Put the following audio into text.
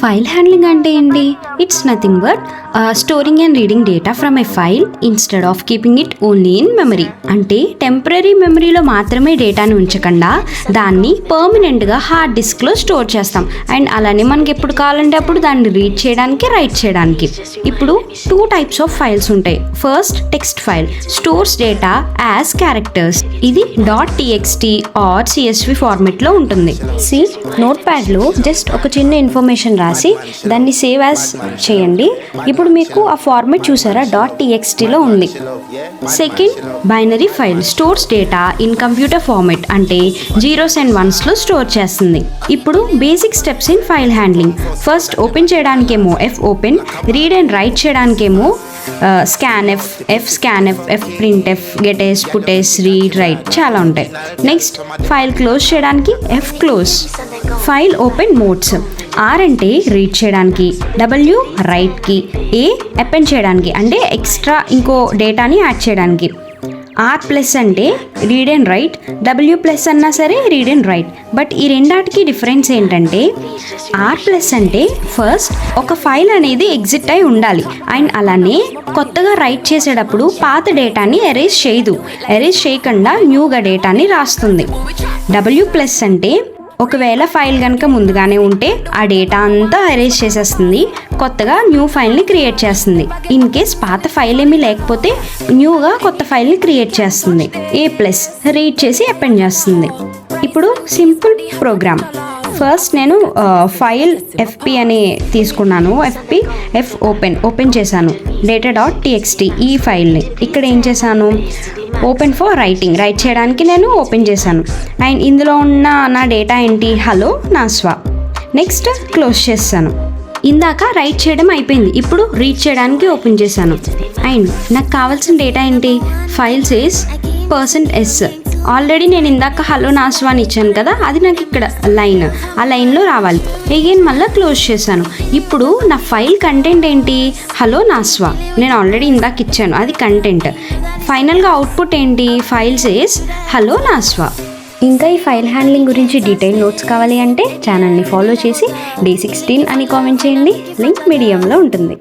File handling అంటే ఏంటి? It's nothing but storing and reading data from A file instead of keeping it only in memory. అంటే temporary మెమరీలో మాత్రమే డేటాను ఉంచకుండా దాన్ని పర్మనెంట్గా హార్డ్ డిస్క్లో స్టోర్ చేస్తాం. అండ్ అలానే మనకి ఎప్పుడు కావాలంటే అప్పుడు దాన్ని రీడ్ చేయడానికి, రైట్ చేయడానికి. ఇప్పుడు 2 టైప్స్ ఆఫ్ ఫైల్స్ ఉంటాయి. First, text file stores data as characters. ఇది .txt ఆర్ CSV ఫార్మెట్లో ఉంటుంది. నోట్ ప్యాడ్లో జస్ట్ ఒక చిన్న ఇన్ఫర్మేషన్ రాసి దాన్ని సేవ్ యాజ్ చేయండి. ఇప్పుడు మీకు ఆ ఫార్మెట్ చూసారా, .txtలో ఉంది. Second, binary file stores data in computer format, అంటే 0s and 1sలో స్టోర్ చేస్తుంది. ఇప్పుడు basic steps in file handling. First, open చేయడానికేమో F open, read and write చేయడానికేమో scanf, F printf, getS, putS, read, write చాలా ఉంటాయి. నెక్స్ట్, ఫైల్ క్లోజ్ చేయడానికి F close. File open modes. R అంటే read చేయడానికి, W రైట్కి, A అపెండ్ చేయడానికి అంటే ఎక్స్ట్రా ఇంకో డేటాని యాడ్ చేయడానికి. R+ అంటే రీడ్ అండ్ రైట్, W+ అన్నా సరే రీడ్ అండ్ రైట్. బట్ ఈ రెండాటికి డిఫరెన్స్ ఏంటంటే R+ అంటే ఫస్ట్ ఒక ఫైల్ అనేది ఎగ్జిట్ అయి ఉండాలి అండ్ అలానే కొత్తగా రైట్ చేసేటప్పుడు పాత డేటాని ఎరేజ్ చేయదు, ఎరేజ్ చేయకుండా న్యూగా డేటాని రాస్తుంది. W+ అంటే ఒకవేళ ఫైల్ కనుక ముందుగానే ఉంటే ఆ డేటా అంతా ఎరేజ్ చేసేస్తుంది, కొత్తగా న్యూ ఫైల్ని క్రియేట్ చేస్తుంది. ఇన్ కేస్ పాత ఫైల్ ఏమీ లేకపోతే న్యూగా కొత్త ఫైల్ని క్రియేట్ చేస్తుంది. A+ రీడ్ చేసి అపెండ్ చేస్తుంది. ఇప్పుడు సింపుల్ ప్రోగ్రామ్. ఫస్ట్ నేను ఫైల్ FP అని తీసుకున్నాను. F ఓపెన్ చేశాను data.txt ఈ ఫైల్ని. ఇక్కడ ఏం చేశాను, ఓపెన్ ఫర్ రైట్ చేయడానికి నేను ఓపెన్ చేశాను. అండ్ ఇందులో ఉన్న నా డేటా ఏంటి, హలో నాస్వా. నెక్స్ట్ క్లోజ్ చేస్తాను. ఇందాక రైట్ చేయడం అయిపోయింది, ఇప్పుడు రీడ్ చేయడానికి ఓపెన్ చేశాను. అండ్ నాకు కావాల్సిన డేటా ఏంటి, ఫైల్ సేస్ %s. ఆల్రెడీ నేను ఇందాక హలో నాస్వా అని ఇచ్చాను కదా, అది నాకు ఇక్కడ ఆ లైన్లో రావాలి. అగైన్ మళ్ళీ క్లోజ్ చేశాను. ఇప్పుడు నా ఫైల్ కంటెంట్ ఏంటి, హలో నాస్వా. నేను ఆల్రెడీ ఇందాక ఇచ్చాను, అది కంటెంట్. ఫైనల్గా అవుట్పుట్ ఏంటి, ఫైల్ సేస్ హలో నాస్వా. ఇంకా ఈ ఫైల్ హ్యాండ్లింగ్ గురించి డీటెయిల్ నోట్స్ కావాలి అంటే ఛానల్ని ఫాలో చేసి D16 అని కామెంట్ చేయండి. లింక్ మీడియంలో ఉంటుంది.